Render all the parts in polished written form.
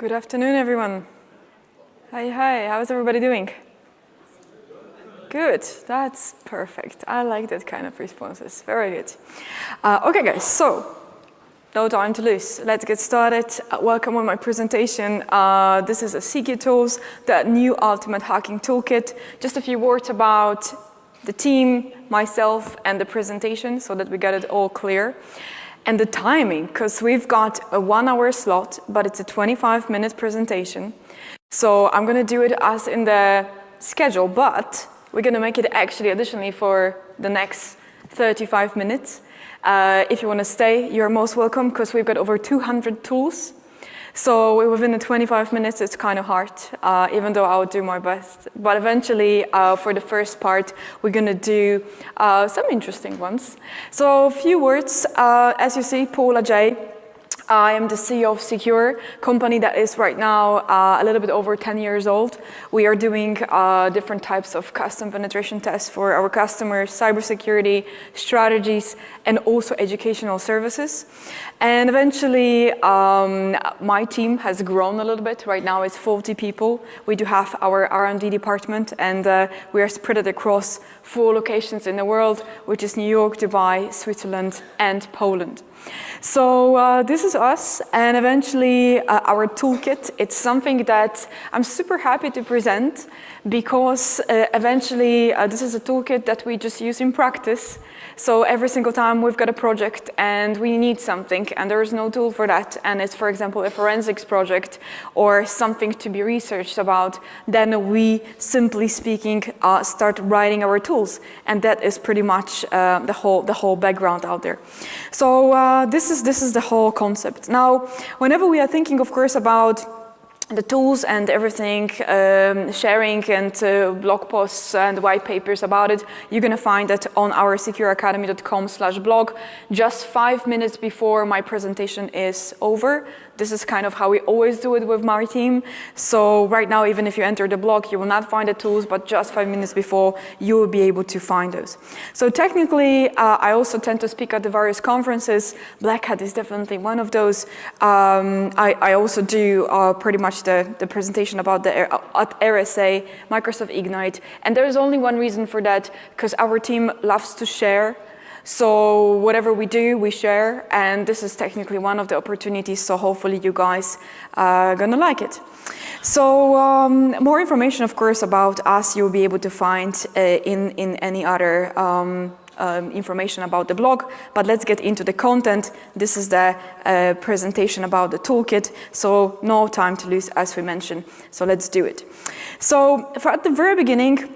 Good afternoon, everyone. Hi, how's everybody doing? Good, that's perfect. I like that kind of responses, very good. Okay guys, so no time to lose. Let's get started. Welcome on my presentation. This is a CQTools, the new ultimate hacking toolkit. Just a few words about the team, myself, and the presentation so that we get it all clear. And the timing, because we've got a 1 hour slot, but it's a 25-minute presentation. So I'm going to do it as in the schedule, but we're going to make it actually additionally for the next 35 minutes. If you want to stay, you're most welcome, because we've got over 200 tools. So within the 25 minutes, it's kind of hard, even though I would do my best. But eventually, for the first part, we're going to do some interesting ones. So a few words. As you see, Paul Ajay. I am the CEO of Secure, company that is right now a little bit over 10 years old. We are doing different types of custom penetration tests for our customers, cybersecurity, strategies, and also educational services. And eventually, my team has grown a little bit. Right now, it's 40 people. We do have our R&D department, and we are spread across 4 locations in the world, which is New York, Dubai, Switzerland, and Poland. So this is us, and eventually our toolkit. It's something that I'm super happy to present, because eventually this is a toolkit that we just use in practice. So every single time we've got a project and we need something and there is no tool for that, and it's, for example, a forensics project or something to be researched about, then we, simply speaking, start writing our tools. And that is pretty much the whole background out there. So this is the whole concept. Now, whenever we are thinking, of course, about the tools and everything, sharing and blog posts and white papers about it, you're going to find that on our secureacademy.com/blog just 5 minutes before my presentation is over. This is kind of how we always do it with my team. So right now, even if you enter the blog, you will not find the tools, but just 5 minutes before, you will be able to find those. So technically, I also tend to speak at the various conferences. Black Hat is definitely one of those. I also do pretty much the presentation about at RSA, Microsoft Ignite. And there's only one reason for that, because our team loves to share. So whatever we do, we share, and this is technically one of the opportunities, so hopefully you guys are gonna like it. So more information, of course, about us you'll be able to find in any other information about the blog, but let's get into the content. This is the presentation about the toolkit, so no time to lose, as we mentioned, so let's do it. So at the very beginning,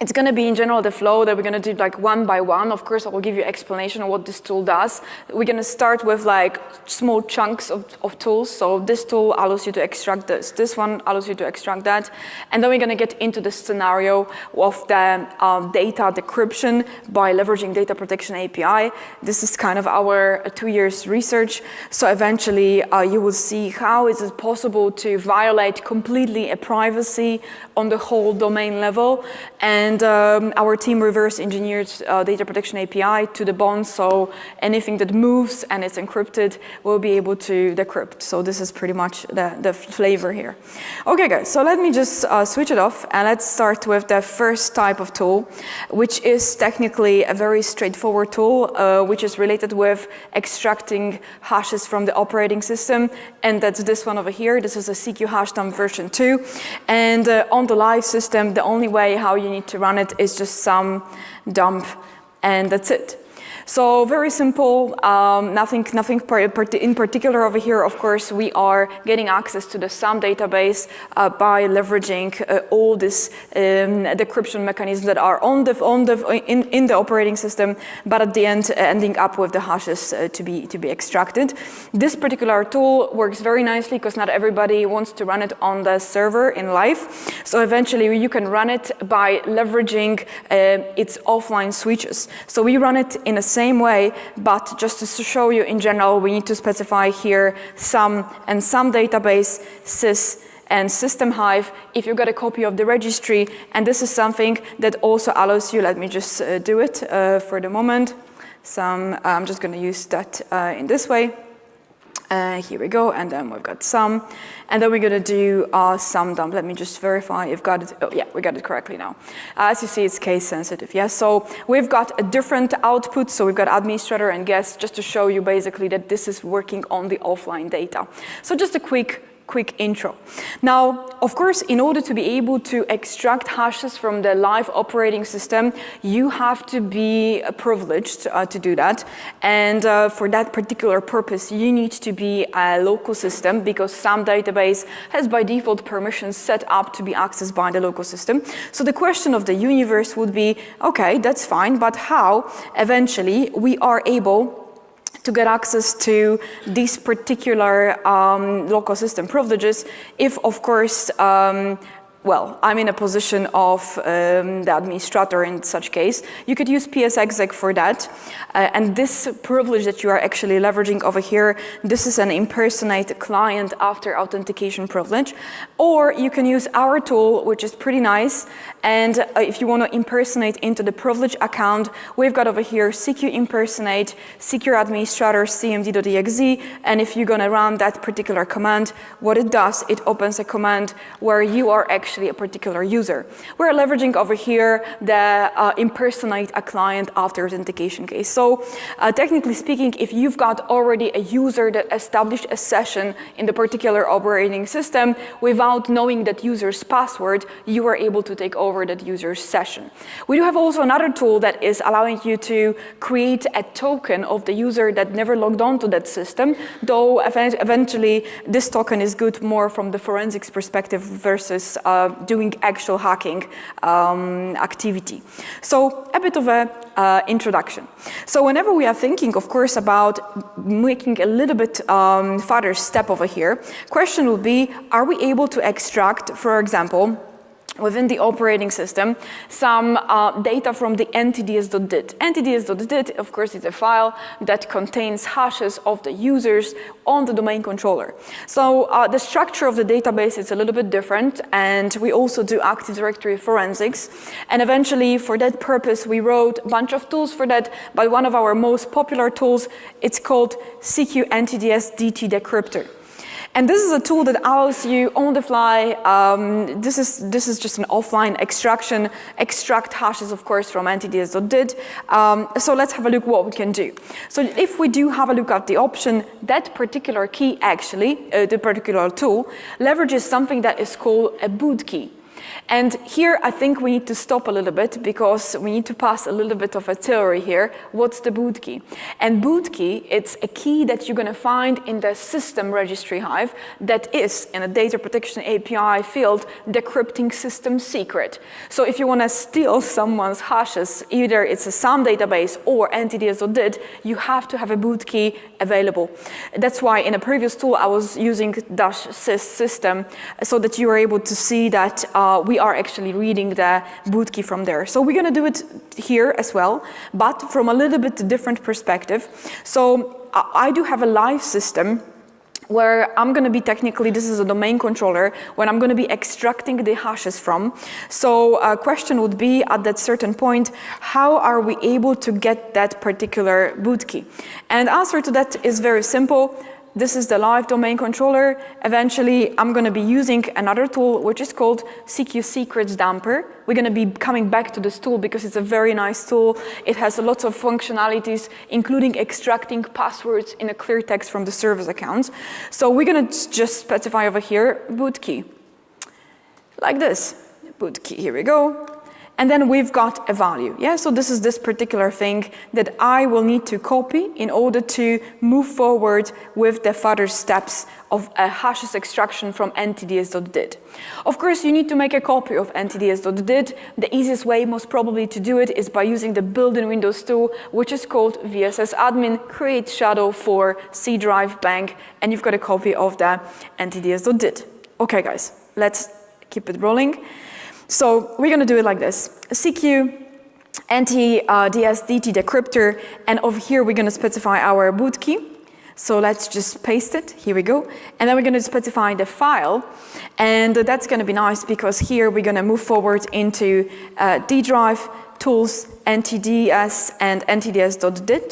it's going to be, in general, the flow that we're going to do like one by one. Of course, I will give you explanation of what this tool does. We're going to start with like small chunks of tools. So this tool allows you to extract this. This one allows you to extract that. And then we're going to get into the scenario of the data decryption by leveraging data protection API. This is kind of our 2 years research. So eventually, you will see how is it possible to violate completely a privacy on the whole domain level. And our team reverse engineered data protection API to the bond, so anything that moves and it's encrypted will be able to decrypt. So this is pretty much the flavor here. Okay guys, so let me just switch it off, and let's start with the first type of tool, which is technically a very straightforward tool, which is related with extracting hashes from the operating system, and that's this one over here. This is a CQ hash dump version 2, and on the live system, the only way how you need to run it is just some dump, and that's it. So very simple, nothing in particular over here. Of course, we are getting access to the SAM database by leveraging all these decryption mechanisms that are in the operating system, but at the end ending up with the hashes to be extracted. This particular tool works very nicely because not everybody wants to run it on the server in live. So eventually you can run it by leveraging its offline switches. So we run it in a same way, but just to show you in general, we need to specify here SAM and SAM database, sys, and system hive if you've got a copy of the registry. And this is something that also allows you, let me just do it for the moment. I'm just going to use that in this way. Here we go, and then we've got some, and then we're gonna do some dump. Let me just verify you've got it. Oh yeah, we got it correctly now. As you see, it's case sensitive, yes? So we've got a different output, so we've got administrator and guest, just to show you basically that this is working on the offline data. So just a quick intro. Now, of course, in order to be able to extract hashes from the live operating system, you have to be privileged to do that. And for that particular purpose, you need to be a local system, because SAM database has by default permissions set up to be accessed by the local system. So the question of the universe would be, okay, that's fine, but how eventually we are able to get access to these particular local system privileges if, of course, well, I'm in a position of the administrator in such case. You could use PSExec for that. And this privilege that you are actually leveraging over here, this is an impersonate client after authentication privilege. Or you can use our tool, which is pretty nice. And if you want to impersonate into the privilege account, we've got over here CQ impersonate, secure administrator cmd.exe. And if you're going to run that particular command, what it does, it opens a command where you are actually a particular user. We're leveraging over here the impersonate a client after authentication case. So technically speaking, if you've got already a user that established a session in the particular operating system without knowing that user's password, you are able to take over that user's session. We do have also another tool that is allowing you to create a token of the user that never logged on to that system, though eventually this token is good more from the forensics perspective versus doing actual hacking activity. So a bit of a introduction. So whenever we are thinking, of course, about making a little bit further step over here, question would be, are we able to extract, for example, within the operating system, some data from the ntds.dit. ntds.dit, of course, is a file that contains hashes of the users on the domain controller. So the structure of the database is a little bit different, and we also do Active Directory forensics. And eventually, for that purpose, we wrote a bunch of tools for that, but one of our most popular tools, it's called CQTools decryptor. And this is a tool that allows you on the fly, this is just an offline extraction, extract hashes, of course, from ntds.dit. So let's have a look what we can do. So if we do have a look at the option, that particular key actually, the particular tool, leverages something that is called a boot key. And here I think we need to stop a little bit, because we need to pass a little bit of a theory here. What's the boot key? And boot key, it's a key that you're going to find in the system registry hive that is in a data protection API field decrypting system secret. So if you want to steal someone's hashes, either it's a SAM database or ntds.dit, you have to have a boot key available. That's why in a previous tool I was using -sys system so that you are able to see that we are actually reading the boot key from there. So we're going to do it here as well, but from a little bit different perspective. So I do have a live system where I'm going to be technically, this is a domain controller, when I'm going to be extracting the hashes from. So a question would be, at that certain point, how are we able to get that particular boot key? And the answer to that is very simple. This is the live domain controller. Eventually, I'm going to be using another tool, which is called CQ Secrets Damper. We're going to be coming back to this tool because it's a very nice tool. It has lots of functionalities, including extracting passwords in a clear text from the service accounts. So we're going to just specify over here boot key, like this. Boot key, here we go. And then we've got a value. Yeah, so this is this particular thing that I will need to copy in order to move forward with the further steps of a hashes extraction from ntds.dit. Of course, you need to make a copy of ntds.dit. The easiest way, most probably, to do it is by using the built-in Windows tool, which is called vssadmin create shadow for C drive bank, and you've got a copy of the ntds.dit. Okay, guys, let's keep it rolling. So we're going to do it like this. CQ ntds.dit decryptor, and over here we're going to specify our boot key. So let's just paste it. Here we go. And then we're going to specify the file. And that's going to be nice because here we're going to move forward into D drive tools ntds and ntds.dit.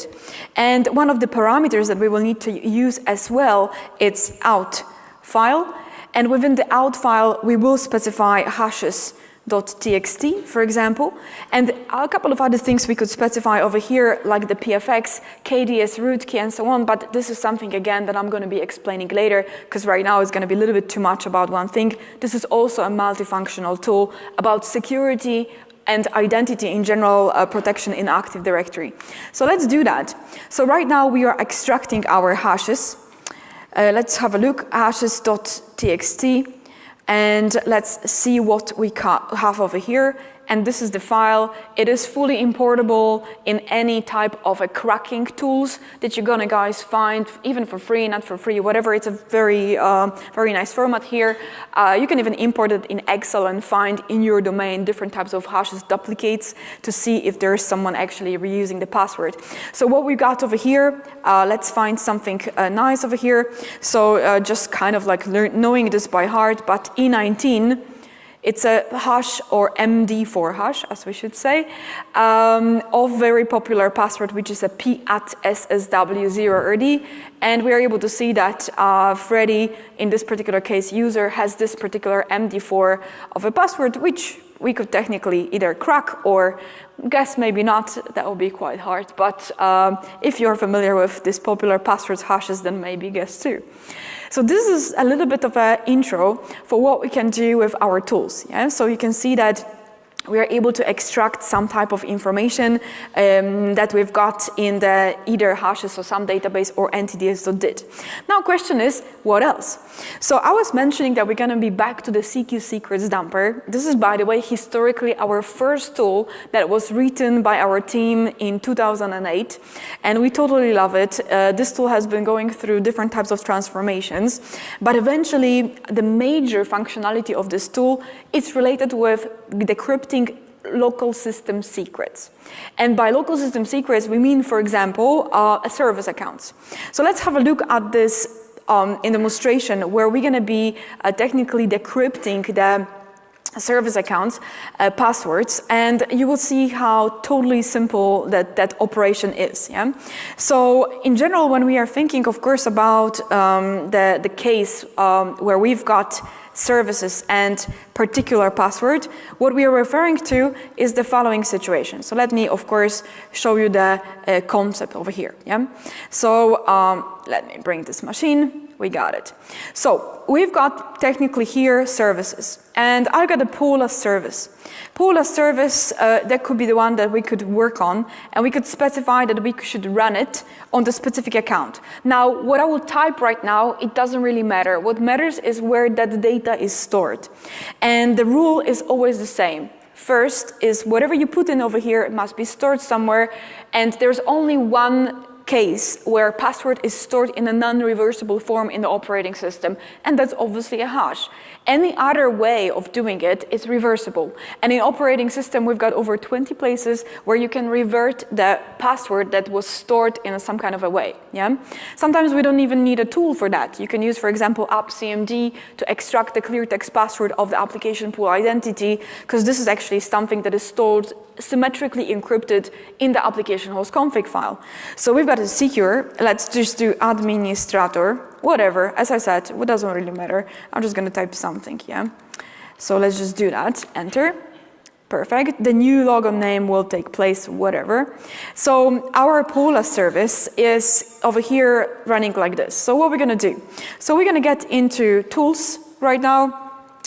And one of the parameters that we will need to use as well, it's out file. And within the out file, we will specify hashes.txt, for example. And a couple of other things we could specify over here, like the PFX, KDS root key, and so on. But this is something, again, that I'm going to be explaining later, because right now it's going to be a little bit too much about one thing. This is also a multifunctional tool about security and identity in general, protection in Active Directory. So let's do that. So right now we are extracting our hashes. Let's have a look, hashes.txt, and let's see what we have over here. And this is the file. It is fully importable in any type of a cracking tools that you're gonna guys find, even for free, not for free, whatever. It's a very, very nice format here. You can even import it in Excel and find in your domain different types of hashes duplicates to see if there's someone actually reusing the password. So what we got over here, let's find something nice over here. So just kind of like knowing this by heart, but E19, it's a hash or MD4 hash, as we should say, of very popular password, which is a P@SSW0RD. And we are able to see that Freddy, in this particular case, user has this particular MD4 of a password, which we could technically either crack or guess maybe not. That would be quite hard. But if you're familiar with these popular password hashes, then maybe guess too. So this is a little bit of an intro for what we can do with our tools. Yeah? So you can see that we are able to extract some type of information that we've got in the either hashes or some database or ntds.dit. Now question is, what else? So I was mentioning that we're going to be back to the CQ secrets dumper. This is, by the way, historically our first tool that was written by our team in 2008, and we totally love it. This tool has been going through different types of transformations, but eventually the major functionality of this tool is related with decrypting local system secrets. And by local system secrets, we mean, for example, service accounts. So let's have a look at this in demonstration where we're going to be technically decrypting the service accounts, passwords, and you will see how totally simple that operation is. Yeah? So in general, when we are thinking, of course, about the case where we've got services and particular password, what we are referring to is the following situation. So let me, of course, show you the concept over here. Yeah? So let me bring this machine. We got it. So we've got technically here services, and I've got a pool of service. Pool of service, that could be the one that we could work on, and we could specify that we should run it on the specific account. Now, what I will type right now, it doesn't really matter. What matters is where that data is stored. And the rule is always the same. First is whatever you put in over here, it must be stored somewhere, and there's only one case where password is stored in a non-reversible form in the operating system, and that's obviously a hash. Any other way of doing it is reversible. And in operating system, we've got over 20 places where you can revert the password that was stored in some kind of a way. Yeah? Sometimes we don't even need a tool for that. You can use, for example, appcmd to extract the clear text password of the application pool identity, because this is actually something that is stored symmetrically encrypted in the application host config file. So we've got a secure. Let's just do administrator, whatever. As I said, it doesn't really matter. I'm just going to type something, yeah? So let's just do that. Enter. Perfect. The new logon name will take place, whatever. So our Pola service is over here running like this. So what we're going to do? So we're going to get into tools right now.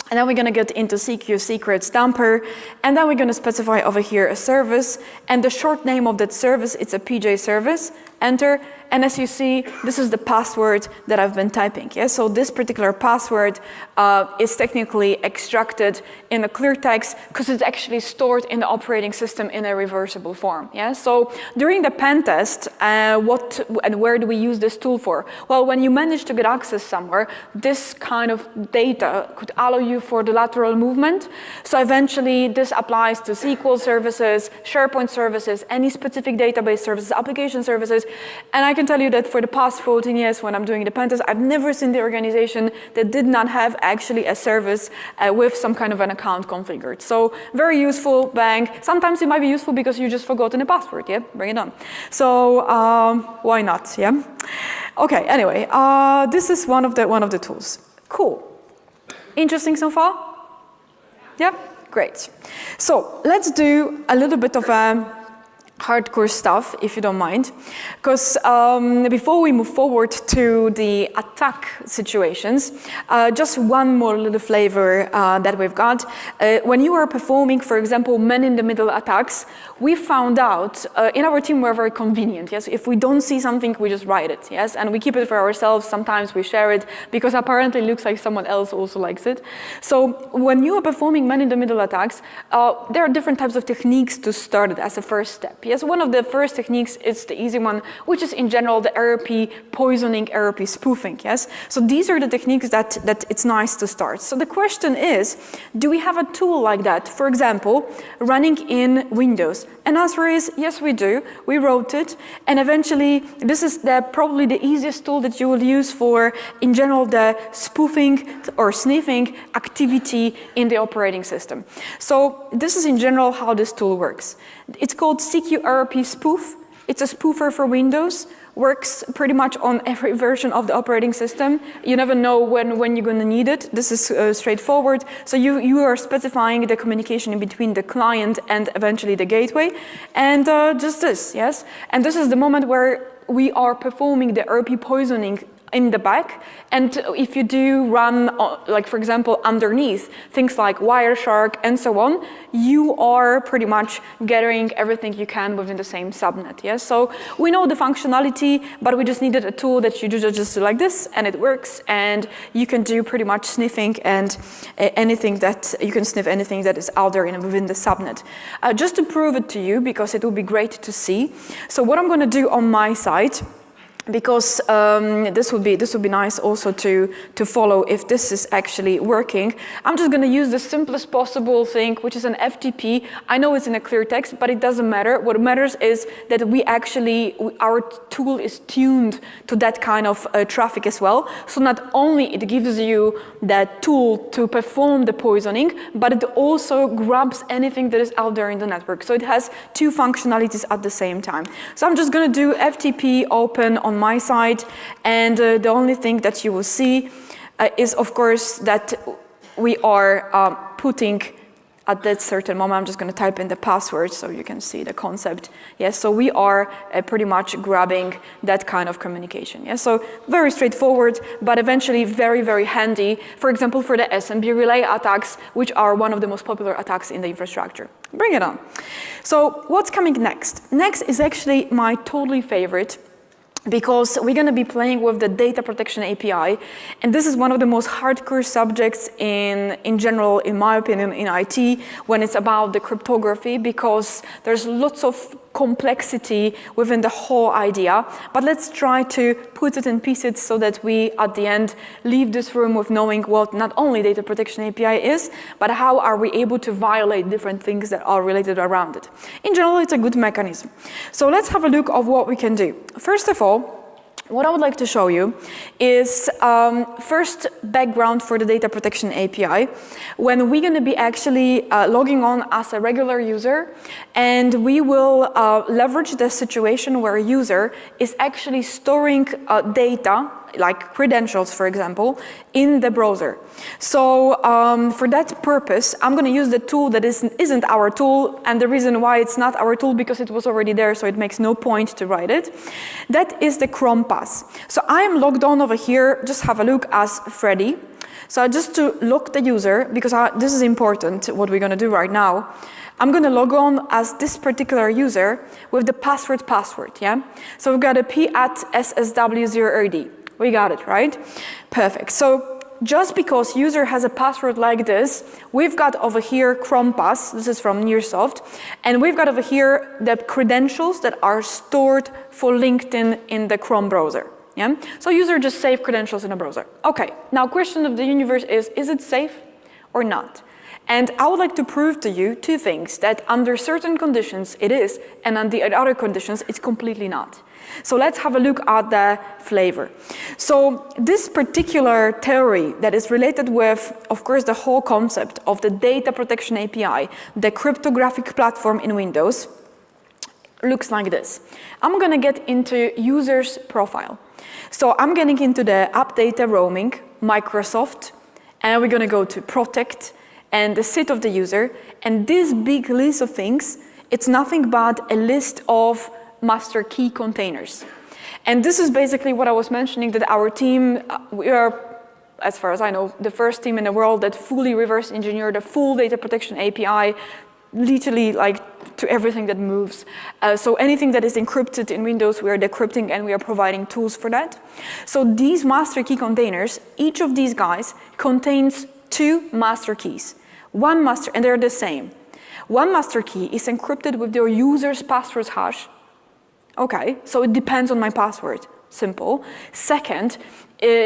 And then we're going to get into CQ secrets dumper, and then we're going to specify over here a service, and the short name of that service, it's a PJ service, enter, and as you see, this is the password that I've been typing. Yeah? So this particular password is technically extracted in a clear text because it's actually stored in the operating system in a reversible form. Yeah? So during the pen test, what and where do we use this tool for? Well, when you manage to get access somewhere, this kind of data could allow you for the lateral movement. So eventually this applies to SQL services, SharePoint services, any specific database services, application services, And I can tell you that for the past 14 years when I'm doing the pen test, I've never seen the organization that did not have actually a service with some kind of an account configured. So very useful bank. Sometimes it might be useful because you just forgotten a password, yeah? Bring it on. So why not, yeah? Okay, anyway, this is one of the tools. Cool. Interesting so far? Yeah? Great. So let's do a little bit of hardcore stuff, if you don't mind, because before we move forward to the attack situations, just one more little flavor that we've got. When you are performing, for example, man-in-the-middle attacks, we found out in our team we're very convenient. Yes, if we don't see something, we just write it. Yes, and we keep it for ourselves. Sometimes we share it because apparently it looks like someone else also likes it. So when you are performing man-in-the-middle attacks, there are different types of techniques to start it as a first step. Yes, one of the first techniques is the easy one, which is in general the RP poisoning, RP spoofing. Yes, so these are the techniques that it's nice to start. So the question is, do we have a tool like that? For example, running in Windows. And answer is yes, we do. We wrote it, and eventually this is probably the easiest tool that you will use for, in general, the spoofing or sniffing activity in the operating system. So this is in general how this tool works. It's called CQRP spoof. It's a spoofer for Windows. Works pretty much on every version of the operating system. You never know when you're going to need it. This is straightforward. So you are specifying the communication in between the client and eventually the gateway. And just this, yes? And this is the moment where we are performing the RP poisoning in the back. And if you do run, like for example, underneath, things like Wireshark and so on, you are pretty much gathering everything you can within the same subnet. Yes? So we know the functionality, but we just needed a tool that you do just like this, and it works, and you can do pretty much sniffing and anything that, you can sniff anything that is out there within the subnet. Just to prove it to you, because it will be great to see. So what I'm going to do on my side, because this would be nice also to follow if this is actually working. I'm just going to use the simplest possible thing, which is an FTP. I know it's in a clear text, but it doesn't matter. What matters is that our tool is tuned to that kind of traffic as well. So not only it gives you that tool to perform the poisoning, but it also grabs anything that is out there in the network. So it has two functionalities at the same time. So I'm just going to do FTP open on my side, and the only thing that you will see is, of course, that we are putting at that certain moment. I'm just going to type in the password so you can see the concept. Yes, so we are pretty much grabbing that kind of communication. Yes, so very straightforward, but eventually very, very handy. For example, for the SMB relay attacks, which are one of the most popular attacks in the infrastructure. Bring it on. So what's coming next? Next is actually my totally favorite, because we're going to be playing with the data protection API. And this is one of the most hardcore subjects in general, in my opinion, in IT, when it's about the cryptography, because there's lots of complexity within the whole idea. But let's try to put it in pieces so that we, at the end, leave this room with knowing what not only data protection API is, but how are we able to violate different things that are related around it. In general, it's a good mechanism. So let's have a look at what we can do. First of all, what I would like to show you is first background for the data protection API, when we're going to be actually logging on as a regular user, and we will leverage the situation where a user is actually storing data, like credentials, for example, in the browser. So for that purpose, I'm going to use the tool that isn't our tool, and the reason why it's not our tool, because it was already there, so it makes no point to write it. That is the Chrome pass. So I am logged on over here. Just have a look as Freddy. So just to lock the user, because this is important, what we're going to do right now. I'm going to log on as this particular user with the password, yeah? So we've got a p@ssw0rd. We got it, right? Perfect. So just because user has a password like this, we've got over here Chrome Pass. This is from Nearsoft. And we've got over here the credentials that are stored for LinkedIn in the Chrome browser. Yeah? So user just save credentials in a browser. Okay, now question of the universe is it safe or not? And I would like to prove to you two things, that under certain conditions it is, and under other conditions it's completely not. So let's have a look at the flavor. So this particular theory that is related with, of course, the whole concept of the data protection API, the cryptographic platform in Windows, looks like this. I'm going to get into user's profile. So I'm getting into the app data roaming, Microsoft, and we're going to go to protect and the set of the user. And this big list of things, it's nothing but a list of master key containers. And this is basically what I was mentioning, that our team, we are, as far as I know, the first team in the world that fully reverse engineered the full data protection API, literally like to everything that moves. So anything that is encrypted in Windows, we are decrypting and we are providing tools for that. So these master key containers, each of these guys contains 2 master keys. One master, and they're the same. One master key is encrypted with your user's password hash. Okay, so it depends on my password, simple. Second,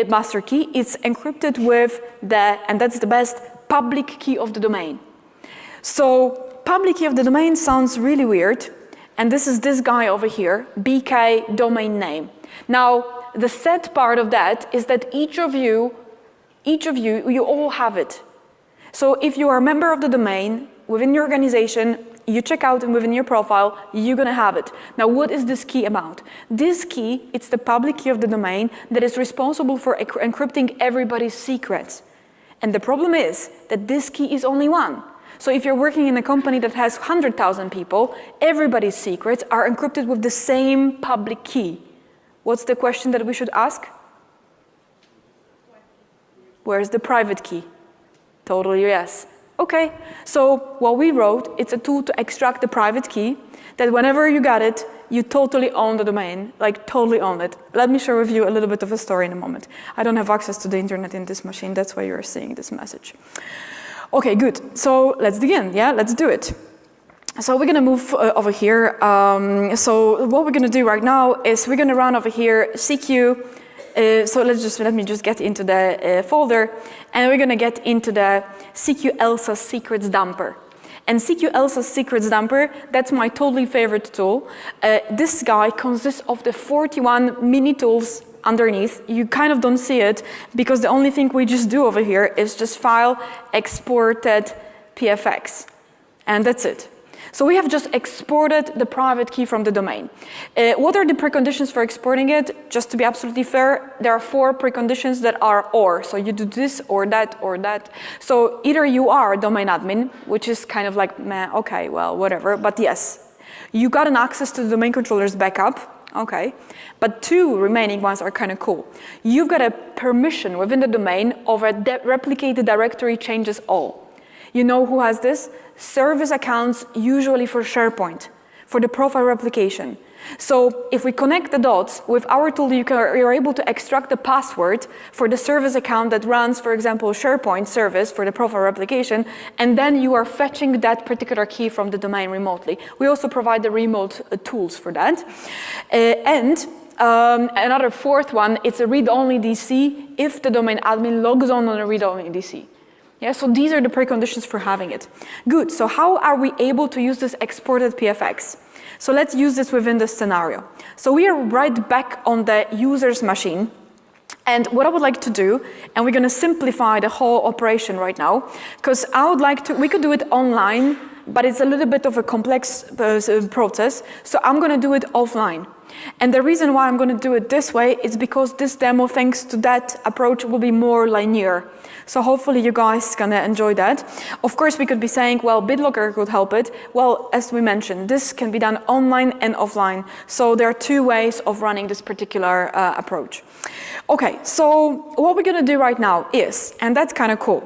master key is encrypted with the, and that's the best, public key of the domain. So public key of the domain sounds really weird, and this is this guy over here, BK domain name. Now, the sad part of that is that each of you, you all have it. So if you are a member of the domain within your organization, you check out and within your profile, you're gonna have it. Now, what is this key about? This key, it's the public key of the domain that is responsible for encrypting everybody's secrets. And the problem is that this key is only one. So if you're working in a company that has 100,000 people, everybody's secrets are encrypted with the same public key. What's the question that we should ask? Where's the private key? Totally yes. Okay, so what we wrote, it's a tool to extract the private key, that whenever you got it, you totally own the domain, like totally own it. Let me share with you a little bit of a story in a moment. I don't have access to the internet in this machine, that's why you're seeing this message. Okay, good, so let's begin, yeah, let's do it. So we're gonna move over here. So what we're gonna do right now is we're gonna run over here CQ. So let me just get into the folder, and we're gonna get into the CQ Elsa secrets dumper. And CQ Elsa secrets dumper, that's my totally favorite tool. This guy consists of the 41 mini tools underneath. You kind of don't see it because the only thing we just do over here is just file exported PFX, and that's it. So we have just exported the private key from the domain. What are the preconditions for exporting it? Just to be absolutely fair, there are 4 preconditions that are or. So you do this or that or that. So either you are a domain admin, which is kind of like, meh, okay, well, whatever. But yes, you got an access to the domain controller's backup. Okay, but 2 remaining ones are kind of cool. You've got a permission within the domain of a replicated directory changes all. You know who has this? Service accounts, usually for SharePoint, for the profile replication. So if we connect the dots with our tool, you're able to extract the password for the service account that runs, for example, SharePoint service for the profile replication, and then you are fetching that particular key from the domain remotely. We also provide the remote tools for that. Another 4th one, it's a read-only DC if the domain admin logs on a read-only DC. Yeah, so these are the preconditions for having it. Good, so how are we able to use this exported PFX? So let's use this within this scenario. So we are right back on the user's machine. And what I would like to do, and we're gonna simplify the whole operation right now, because I would like to, we could do it online, but it's a little bit of a complex process, so I'm gonna do it offline. And the reason why I'm gonna do it this way is because this demo, thanks to that approach, will be more linear. So hopefully you guys gonna enjoy that. Of course, we could be saying, well, BitLocker could help it. Well, as we mentioned, this can be done online and offline. So there are 2 ways of running this particular approach. Okay, so what we're gonna do right now is, and that's kind of cool,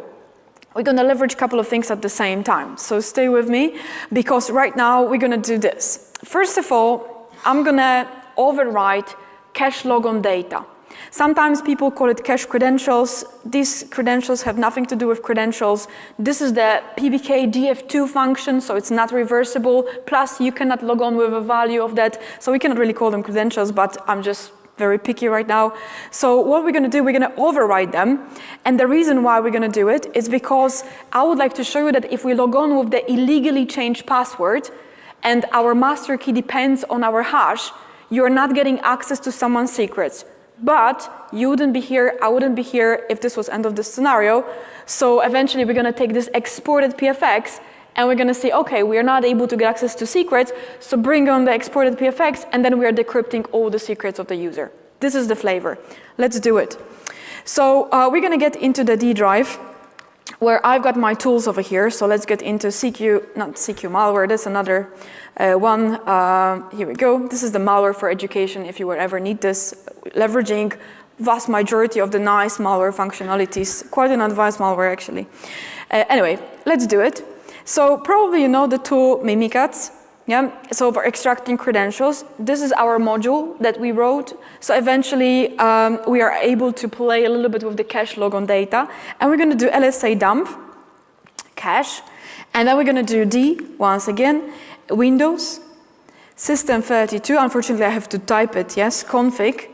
we're gonna leverage a couple of things at the same time. So stay with me, because right now we're gonna do this. First of all, I'm gonna overwrite cache logon data. Sometimes people call it cache credentials. These credentials have nothing to do with credentials. This is the PBK df2 function, so it's not reversible. Plus, you cannot log on with a value of that, so we cannot really call them credentials, but I'm just very picky right now. So what we're going to do, we're going to override them. And the reason why we're going to do it is because I would like to show you that if we log on with the illegally changed password and our master key depends on our hash, you're not getting access to someone's secrets. But you wouldn't be here, I wouldn't be here if this was end of the scenario. So eventually we're going to take this exported PFX and we're going to say, okay, we are not able to get access to secrets, so bring on the exported PFX, and then we are decrypting all the secrets of the user. This is the flavor. Let's do it. So we're going to get into the D drive, where I've got my tools over here. So let's get into not CQ malware, that's another one. Here we go. This is the malware for education, if you would ever need this, leveraging vast majority of the nice malware functionalities. Quite an advanced malware, actually. Anyway, let's do it. So probably you know the tool Mimikatz, yeah? So for extracting credentials, this is our module that we wrote. So eventually we are able to play a little bit with the cache logon data, and we're going to do LSA dump, cache, and then we're going to do D, once again, Windows, system32, unfortunately I have to type it, yes, config,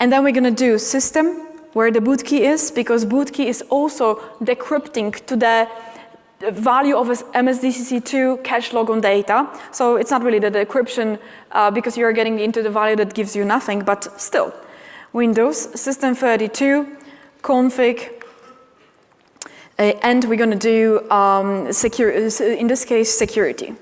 and then we're going to do system, where the boot key is, because boot key is also decrypting to the value of MSDCC2 cache logon data. So it's not really the decryption because you're getting into the value that gives you nothing, but still. Windows, system32, config, and we're going to do, in this case, security.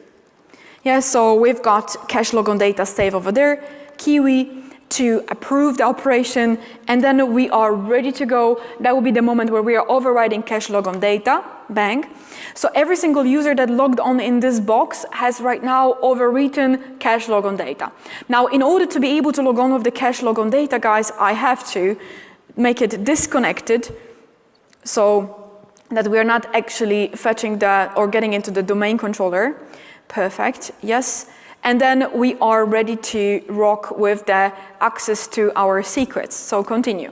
Yeah, so we've got cache logon data save over there, Kiwi to approve the operation, and then we are ready to go. That will be the moment where we are overriding cache logon data, bang. So every single user that logged on in this box has right now overwritten cache logon data. Now, in order to be able to log on with the cache logon data, guys, I have to make it disconnected so that we are not actually fetching or getting into the domain controller. Perfect, yes. And then we are ready to rock with the access to our secrets. So continue.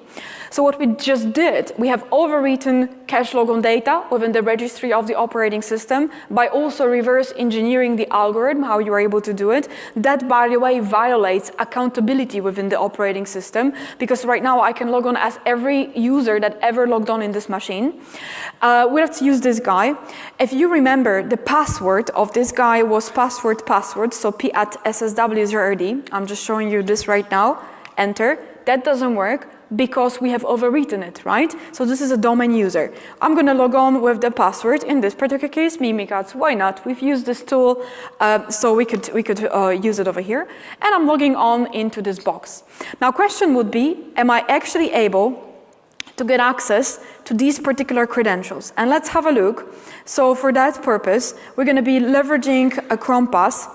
So what we just did, we have overwritten cache logon data within the registry of the operating system by also reverse engineering the algorithm, how you are able to do it. That, by the way, violates accountability within the operating system, because right now I can log on as every user that ever logged on in this machine. Let's use this guy. If you remember, the password of this guy was password, so p@ssw0rd. I'm just showing you this right now. Enter. That doesn't work because we have overwritten it, right? So this is a domain user. I'm going to log on with the password. In this particular case, Mimikatz. Why not? We've used this tool, so we could use it over here. And I'm logging on into this box. Now, question would be, am I actually able to get access to these particular credentials? And let's have a look. So for that purpose, we're going to be leveraging a Chrome pass.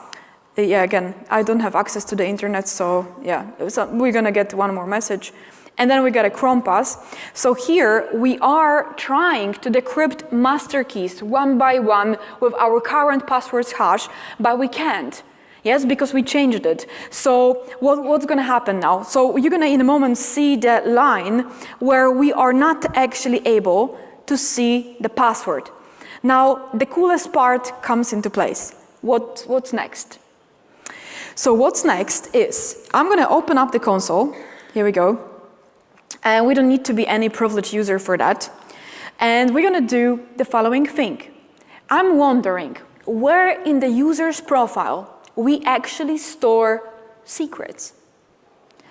Yeah, again, I don't have access to the internet, so yeah, we're going to get one more message. And then we got a Chrome pass. So here we are trying to decrypt master keys one by one with our current passwords hash, but we can't. Yes, because we changed it. So what's going to happen now? So you're going to in a moment see that line where we are not actually able to see the password. Now, the coolest part comes into place. What's next? So what's next is, I'm going to open up the console. Here we go. And we don't need to be any privileged user for that. And we're going to do the following thing. I'm wondering where in the user's profile we actually store secrets.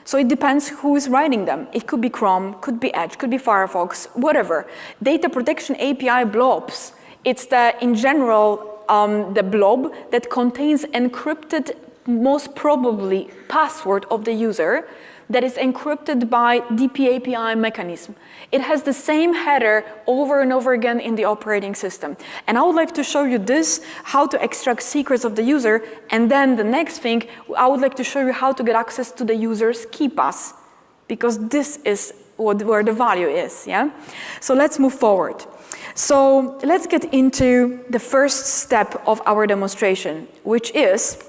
So it depends who is writing them. It could be Chrome, could be Edge, could be Firefox, whatever. Data protection API blobs. It's in general, the blob that contains encrypted, most probably, password of the user that is encrypted by DPAPI mechanism. It has the same header over and over again in the operating system. And I would like to show you this, how to extract secrets of the user, and then the next thing, I would like to show you how to get access to the user's key pass, because this is where the value is, yeah? So let's move forward. So let's get into the first step of our demonstration, which is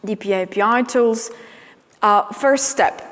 DPAPI tools. First step.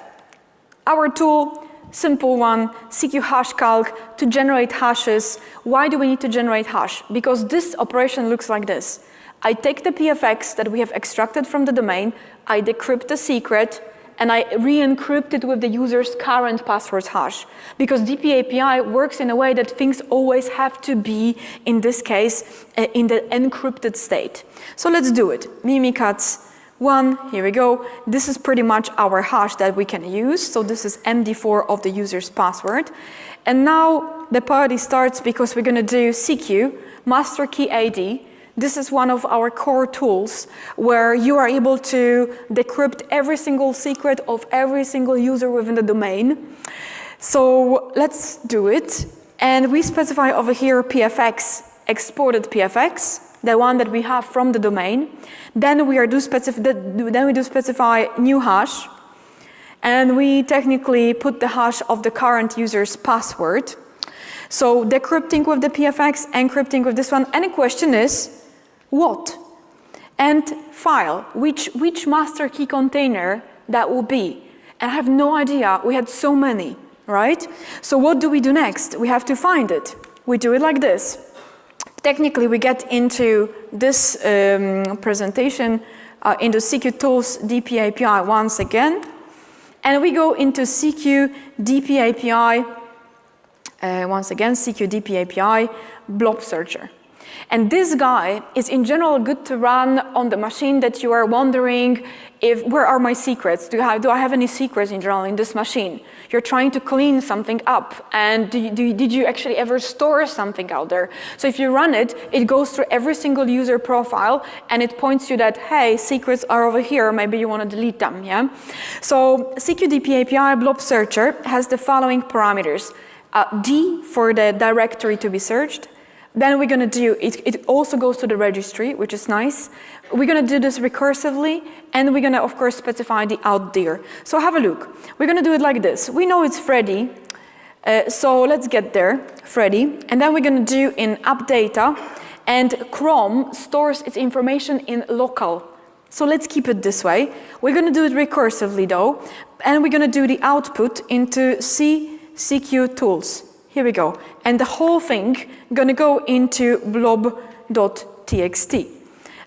Our tool, simple one, CQ hash calc to generate hashes. Why do we need to generate hash? Because this operation looks like this. I take the PFX that we have extracted from the domain, I decrypt the secret, and I re-encrypt it with the user's current password hash. Because DPAPI works in a way that things always have to be, in this case, in the encrypted state. So let's do it. Mimikatz1, here we go. This is pretty much our hash that we can use. So this is MD4 of the user's password. And now the party starts because we're going to do CQ, master key AD. This is one of our core tools where you are able to decrypt every single secret of every single user within the domain. So let's do it. And we specify over here PFX, exported PFX, the one that we have from the domain. Then we do specify new hash. And we technically put the hash of the current user's password. So decrypting with the PFX, encrypting with this one. And the question is, what? And file, which master key container that will be? And I have no idea, we had so many, right? So what do we do next? We have to find it. We do it like this. Technically, we get into this presentation, into CQTools DPAPI once again. And we go into CQ DPAPI, once again, CQ DPAPI blob searcher. And this guy is in general good to run on the machine that you are wondering where are my secrets? Do I have any secrets in general in this machine? You're trying to clean something up, and did you actually ever store something out there? So if you run it, it goes through every single user profile and it points you that, hey, secrets are over here, maybe you want to delete them, yeah? So CQDPAPI blob searcher has the following parameters. D for the directory to be searched. Then we're going to do, it also goes to the registry, which is nice. We're going to do this recursively, and we're going to, of course, specify the out there. So have a look. We're going to do it like this. We know it's Freddy, so let's get there, Freddy. And then we're going to do in app data, and Chrome stores its information in local. So let's keep it this way. We're going to do it recursively, though, and we're going to do the output into CQTools. Here we go. And the whole thing gonna go into blob.txt.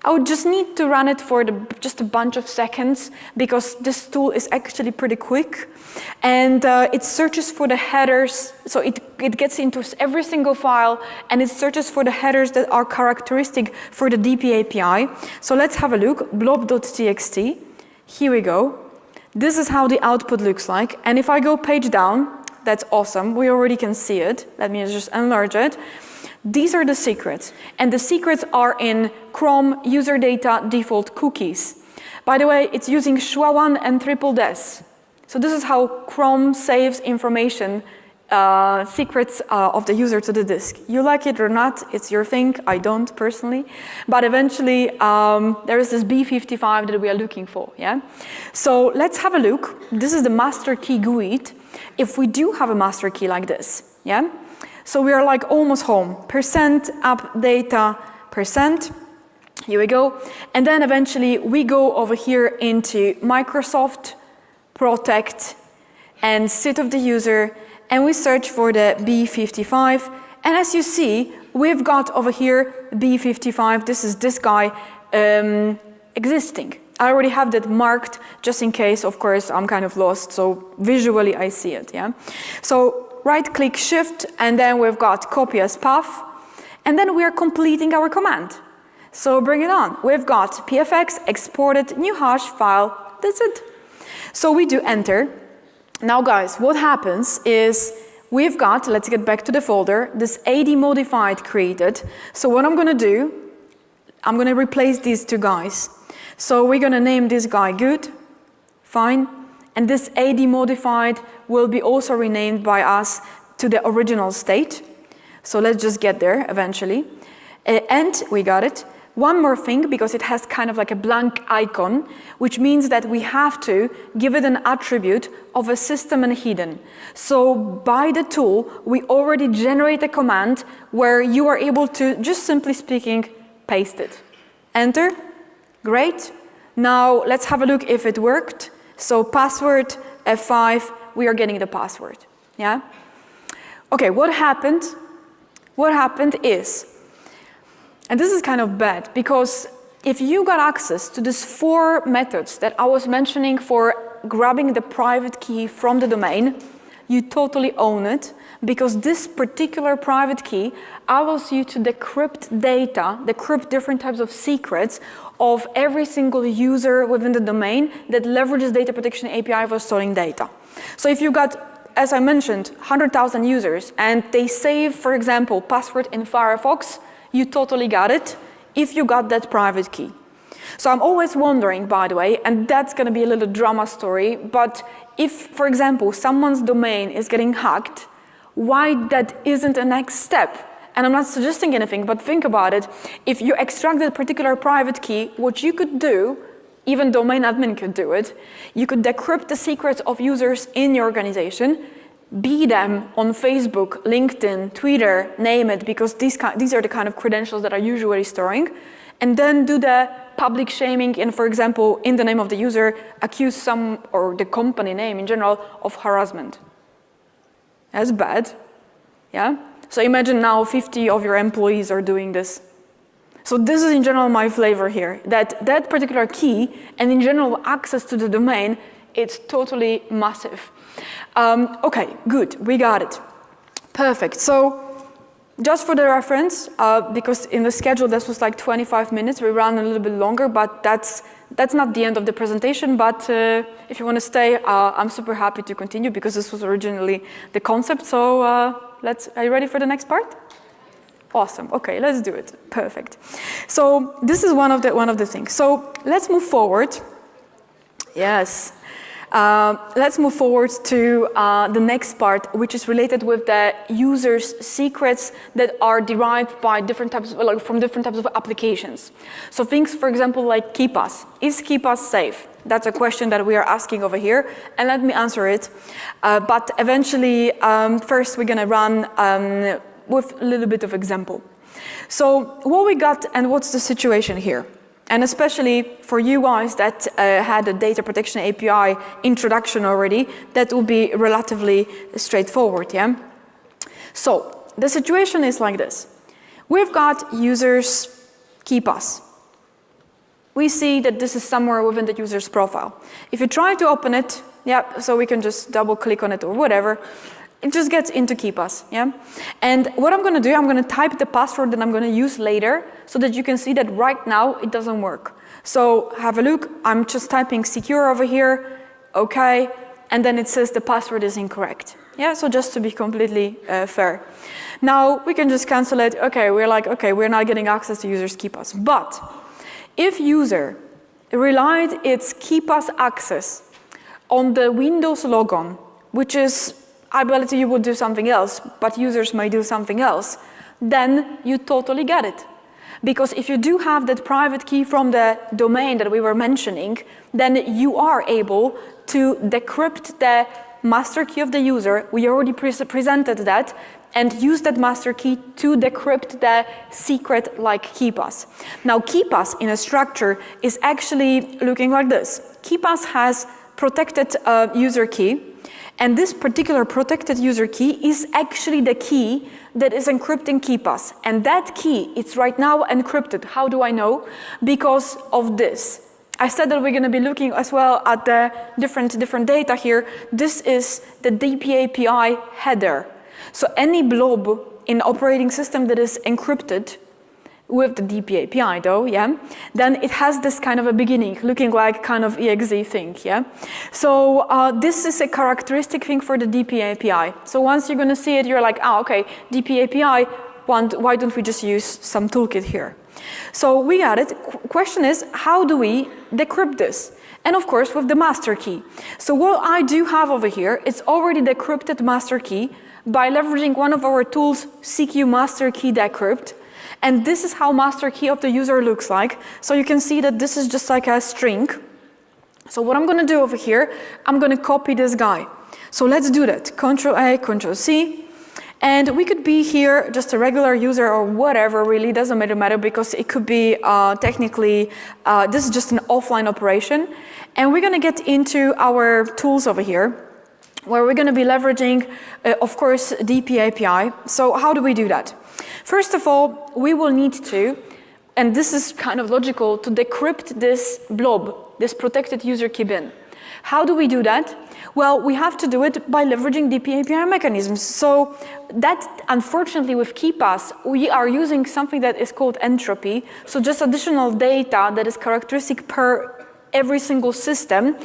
I would just need to run it for just a bunch of seconds because this tool is actually pretty quick. And it searches for the headers. So it gets into every single file and it searches for the headers that are characteristic for the DPAPI. So let's have a look. Blob.txt. Here we go. This is how the output looks like. And if I go page down, that's awesome. We already can see it. Let me just enlarge it. These are the secrets. And the secrets are in Chrome user data default cookies. By the way, it's using SHA-1 and triple des. So this is how Chrome saves information, secrets of the user to the disk. You like it or not, it's your thing. I don't personally. But eventually, there is this B55 that we are looking for. Yeah. So let's have a look. This is the master key GUID. If we do have a master key like this, yeah? So we are like almost home. Percent app data percent. Here we go. And then eventually we go over here into Microsoft, protect, and sit of the user, and we search for the B55. And as you see, we've got over here B55. This is this guy existing. I already have that marked just in case, of course, I'm kind of lost, so visually I see it, yeah? So right-click Shift, and then we've got copy as path, and then we are completing our command. So bring it on. We've got PFX, exported, new hash file, that's it. So we do enter. Now guys, what happens is we've got, let's get back to the folder, this AD modified created. So what I'm gonna do, I'm gonna replace these two guys. So we're gonna name this guy good, fine, and this AD modified will be also renamed by us to the original state. So let's just get there eventually. And we got it. One more thing, because it has kind of like a blank icon, which means that we have to give it an attribute of a system and hidden. So by the tool, we already generate a command where you are able to, just simply speaking, paste it. Enter. Great. Now let's have a look if it worked. So password F5, we are getting the password. Yeah? Okay, what happened? What happened is, and this is kind of bad, because if you got access to these 4 methods that I was mentioning for grabbing the private key from the domain, you totally own it, because this particular private key allows you to decrypt data, decrypt different types of secrets of every single user within the domain that leverages data protection API for storing data. So if you got, as I mentioned, 100,000 users and they save, for example, password in Firefox, you totally got it if you got that private key. So I'm always wondering, by the way, and that's going to be a little drama story, but if, for example, someone's domain is getting hacked, why that isn't a next step? And I'm not suggesting anything, but think about it. If you extract that particular private key, what you could do, even domain admin could do it, you could decrypt the secrets of users in your organization, be them on Facebook, LinkedIn, Twitter, name it, because these are the kind of credentials that are usually storing, and then do the public shaming and, for example, in the name of the user, accuse some, or the company name in general, of harassment. That's bad, yeah? So imagine now 50 of your employees are doing this. So this is in general my flavor here, that particular key and in general access to the domain, it's totally massive. Okay, good, we got it. Perfect, so just for the reference, because in the schedule this was like 25 minutes, we ran a little bit longer, but that's not the end of the presentation, but if you want to stay, I'm super happy to continue because this was originally the concept. So are you ready for the next part? Awesome, okay, let's do it, perfect. So this is one of the things. So let's move forward. Yes. Let's move forward to the next part, which is related with the users' secrets that are derived by different types of, like, from different types of applications. So things, for example, like KeePass. Is KeePass safe? That's a question that we are asking over here, and let me answer it. But eventually, first we're gonna run with a little bit of example. So what we got and what's the situation here? And especially for you guys that had a data protection API introduction already, that will be relatively straightforward, yeah? So the situation is like this. We've got users KeePass. We see that this is somewhere within the user's profile. If you try to open it, yeah, so we can just double click on it or whatever, it just gets into KeePass, yeah? And what I'm gonna do, I'm gonna type the password that I'm gonna use later so that you can see that right now it doesn't work. So have a look, I'm just typing secure over here, okay, and then it says the password is incorrect. Yeah, so just to be completely fair. Now we can just cancel it, okay, we're like, okay, we're not getting access to users KeePass. But if user relied its KeePass access on the Windows logon, which is, I believe you would do something else, but users may do something else, then you totally get it. Because if you do have that private key from the domain that we were mentioning, then you are able to decrypt the master key of the user. We already presented that, and use that master key to decrypt the secret like KeePass. Now KeePass in a structure is actually looking like this. KeePass has protected user key, and this particular protected user key is actually the key that is encrypting KeePass. And that key, it's right now encrypted. How do I know? Because of this. I said that we're going to be looking as well at the different data here. This is the DPAPI header. So any blob in operating system that is encrypted with the DPAPI though, yeah, then it has this kind of a beginning, looking like kind of exe thing, yeah. So this is a characteristic thing for the DPAPI. So once you're going to see it, you're like, oh, okay, DPAPI, why don't we just use some toolkit here? So we got it. Question is, how do we decrypt this? And of course, with the master key. So what I do have over here, it's already decrypted master key by leveraging one of our tools, CQ master key decrypt. And this is how master key of the user looks like. So you can see that this is just like a string. So what I'm going to do over here, I'm going to copy this guy. So let's do that. Control A, Control C. And we could be here just a regular user or whatever, really doesn't matter because it could be technically, this is just an offline operation. And we're going to get into our tools over here, where we're going to be leveraging, of course, DPAPI. So how do we do that? First of all, we will need to, and this is kind of logical, to decrypt this blob, this protected user key bin. How do we do that? Well, we have to do it by leveraging DP API mechanisms. So that, unfortunately, with KeePass, we are using something that is called entropy. So just additional data that is characteristic per every single system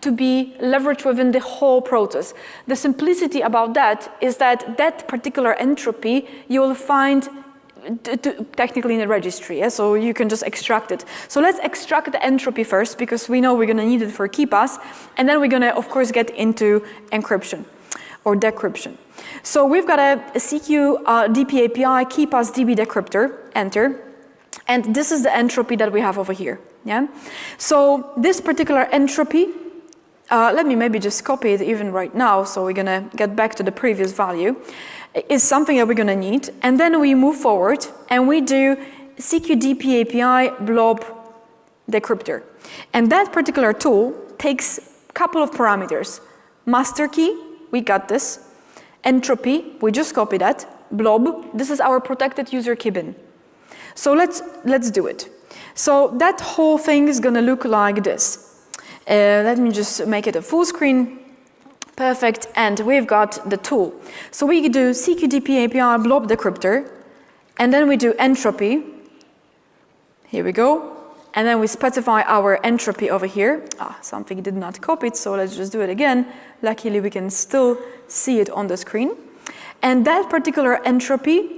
to be leveraged within the whole process. The simplicity about that is that that particular entropy you will find technically in the registry, yeah? So you can just extract it. So let's extract the entropy first, because we know we're going to need it for KeePass, and then we're going to, of course, get into encryption or decryption. So we've got a CQ DP API KeePass DB decryptor, enter, and this is the entropy that we have over here. Yeah. So this particular entropy, let me maybe just copy it even right now. So we're going to get back to the previous value. Is something that we're going to need, and then we move forward and we do CQDP API blob decryptor. And that particular tool takes a couple of parameters. Master key, we got this. Entropy, we just copy that. Blob, this is our protected user key bin. So let's do it. So that whole thing is going to look like this. Let me just make it a full screen. Perfect, and we've got the tool. So we do CQDP API blob decryptor, and then we do entropy. Here we go. And then we specify our entropy over here. Something did not copy it, so let's just do it again. Luckily, we can still see it on the screen. And that particular entropy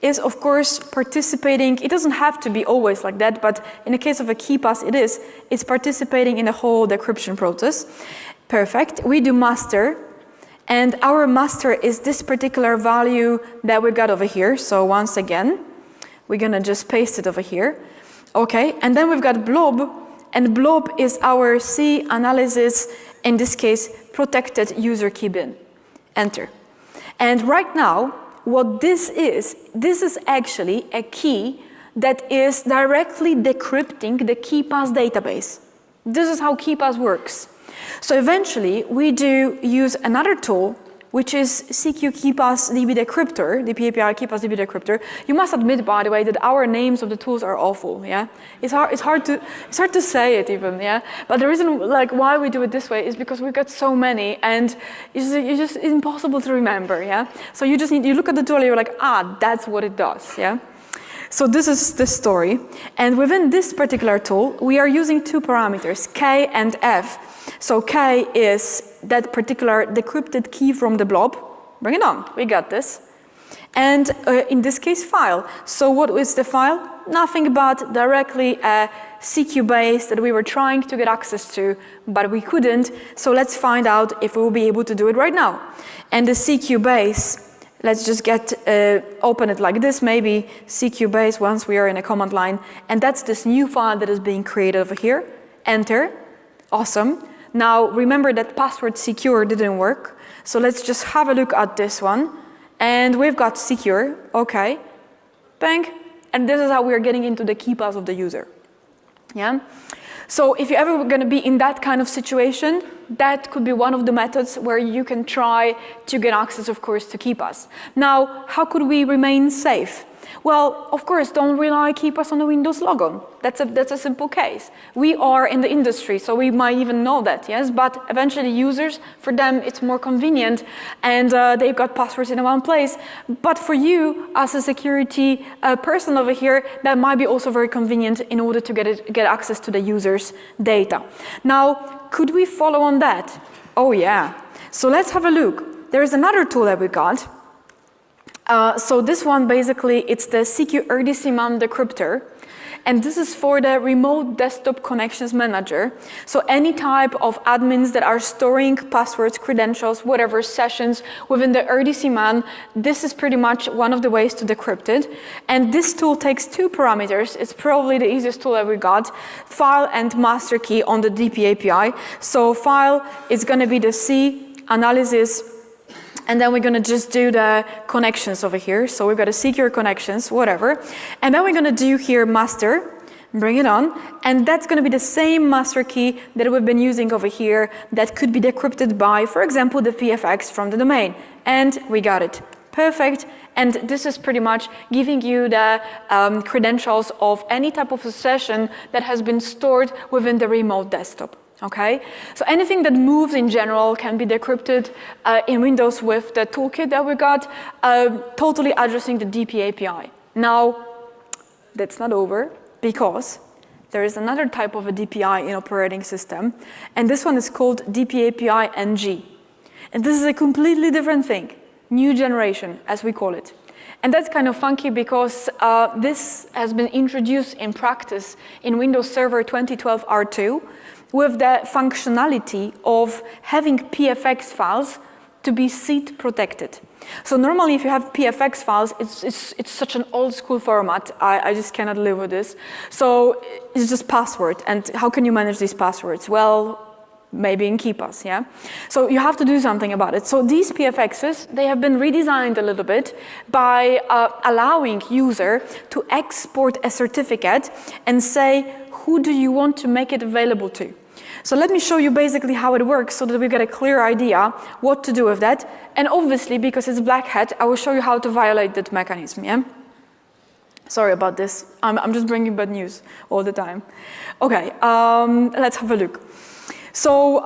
is, of course, participating. It doesn't have to be always like that, but in the case of a KeePass, it is. It's participating in the whole decryption process. Perfect. We do master, and our master is this particular value that we got over here. So once again, we're gonna just paste it over here. Okay, and then we've got blob, and blob is our C analysis, in this case, protected user key bin. Enter. And right now, what this is actually a key that is directly decrypting the KeePass database. This is how KeePass works. So eventually, we do use another tool, which is CQ KeePass DB decryptor, DP API KeePass DB decryptor. You must admit, by the way, that our names of the tools are awful. Yeah, it's hard to say it even. Yeah, but the reason why we do it this way is because we've got so many, and it's just impossible to remember. Yeah, so you look at the tool and you're like, that's what it does. Yeah. So this is the story, and within this particular tool, we are using two parameters, K and F. So K is that particular decrypted key from the blob. Bring it on, we got this. And in this case, file. So what is the file? Nothing but directly a CQ base that we were trying to get access to, but we couldn't. So let's find out if we will be able to do it right now. And the CQ base, let's just open it like this, maybe CQ base once we are in a command line. And that's this new file that is being created over here. Enter. Awesome. Now, remember that password secure didn't work. So let's just have a look at this one. And we've got secure. Okay. Bang. And this is how we are getting into the KeePass of the user. Yeah. So if you're ever going to be in that kind of situation, that could be one of the methods where you can try to get access, of course, to KeePass. Now, how could we remain safe? Well, of course, don't rely KeePass on the Windows logon. That's a simple case. We are in the industry, so we might even know that, yes? But eventually users, for them, it's more convenient, and they've got passwords in one place. But for you, as a security person over here, that might be also very convenient in order to get access to the user's data. Now, could we follow on that? Oh, yeah. So let's have a look. There is another tool that we got. So this one, basically, it's the CQ RDC-MAN decryptor. And this is for the remote desktop connections manager. So any type of admins that are storing passwords, credentials, whatever sessions within the RDC-MAN, this is pretty much one of the ways to decrypt it. And this tool takes two parameters. It's probably the easiest tool that we got, file and master key on the DP API. So file is going to be the C analysis, and then we're going to just do the connections over here. So we've got a secure connections, whatever. And then we're going to do here master, bring it on. And that's going to be the same master key that we've been using over here that could be decrypted by, for example, the PFX from the domain. And we got it. Perfect. And this is pretty much giving you the credentials of any type of a session that has been stored within the remote desktop. Okay, so anything that moves in general can be decrypted in Windows with the toolkit that we got, totally addressing the DP API. Now, that's not over, because there is another type of a DPI in operating system, and this one is called DP API NG. And this is a completely different thing, new generation, as we call it. And that's kind of funky because this has been introduced in practice in Windows Server 2012 R2, with the functionality of having PFX files to be seed protected. So normally if you have PFX files, it's such an old school format, I just cannot live with this. So it's just password, and how can you manage these passwords? Well, maybe in KeePass, yeah? So you have to do something about it. So these PFXs, they have been redesigned a little bit by allowing user to export a certificate and say, who do you want to make it available to? So let me show you basically how it works so that we get a clear idea what to do with that. And obviously, because it's black hat, I will show you how to violate that mechanism, yeah? Sorry about this. I'm just bringing bad news all the time. Okay, let's have a look. So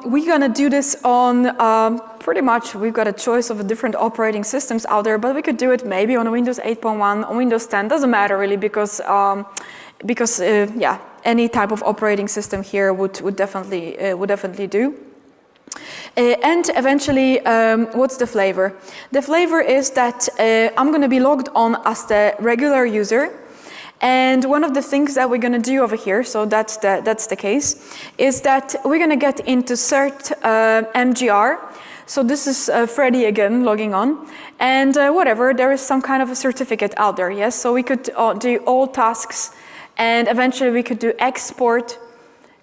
we're gonna do this on pretty much, we've got a choice of different operating systems out there, but we could do it maybe on a Windows 8.1, on Windows 10, doesn't matter really, because yeah, any type of operating system here would definitely do. And eventually, what's the flavor? The flavor is that I'm going to be logged on as the regular user. And one of the things that we're going to do over here, so that's the case, is that we're going to get into cert MGR. So this is Freddy again logging on. And whatever, there is some kind of a certificate out there, yes? So we could do all tasks. And eventually we could do export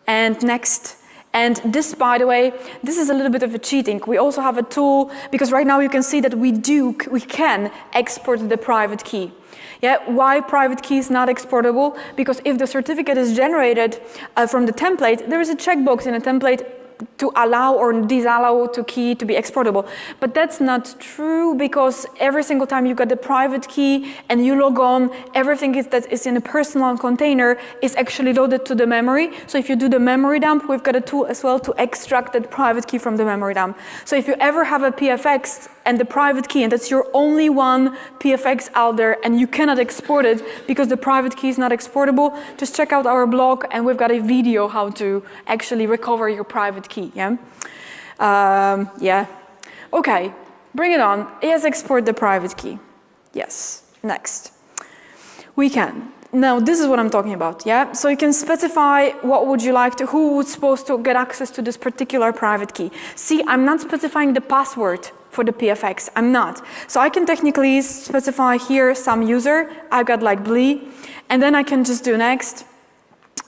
and next. And this, by the way, this is a little bit of a cheating. We also have a tool, because right now you can see that we can export the private key. Yeah, why private key is not exportable? Because if the certificate is generated from the template, there is a checkbox in a template to allow or disallow to key to be exportable. But that's not true, because every single time you got the private key and you log on, everything that is in a personal container is actually loaded to the memory. So if you do the memory dump, we've got a tool as well to extract that private key from the memory dump. So if you ever have a PFX and the private key, and that's your only one PFX out there, and you cannot export it because the private key is not exportable, just check out our blog, and we've got a video how to actually recover your private key, yeah? Yeah. Okay, bring it on. Yes, export the private key. Yes, next. We can. Now, this is what I'm talking about, yeah? So you can specify what would you like to, who would supposed to get access to this particular private key. See, I'm not specifying the password for the PFX, I'm not. So I can technically specify here some user, I've got like Blee, and then I can just do next.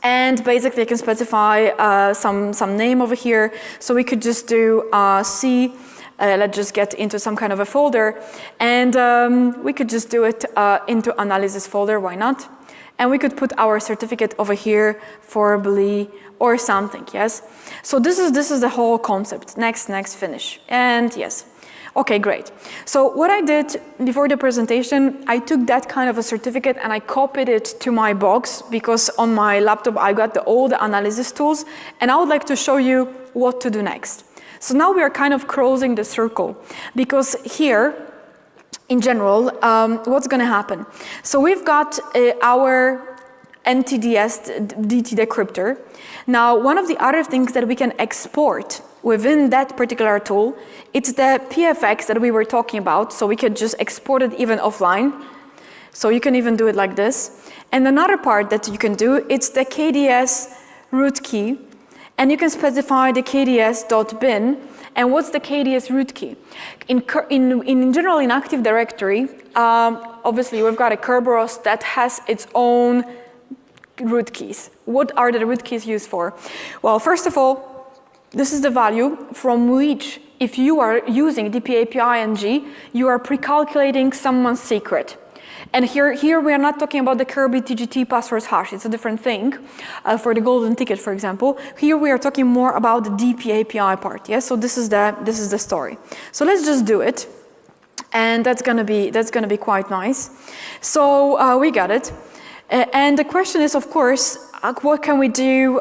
And basically I can specify some name over here. So we could just do C, let's just get into some kind of a folder, and we could just do it into analysis folder, why not? And we could put our certificate over here for Blee or something, yes? So this is the whole concept. Next, finish. And yes. Okay, great. So what I did before the presentation, I took that kind of a certificate and I copied it to my box, because on my laptop I got all the analysis tools, and I would like to show you what to do next. So now we are kind of closing the circle, because here, in general, what's going to happen? So we've got our NTDS DT decryptor. Now, one of the other things that we can export within that particular tool, it's the PFX that we were talking about, so we could just export it even offline. So you can even do it like this. And another part that you can do, it's the KDS root key, and you can specify the KDS.bin. And what's the KDS root key? In general, in Active Directory, obviously we've got a Kerberos that has its own root keys. What are the root keys used for? Well, first of all, this is the value from which, if you are using DP API NG, you are pre-calculating someone's secret. And here we are not talking about the Kirby TGT passwords hash, it's a different thing. For the golden ticket, for example, here we are talking more about the DP API part, yes? So this is the story. So let's just do it. And that's gonna be quite nice. So we got it. And the question is, of course, what can we do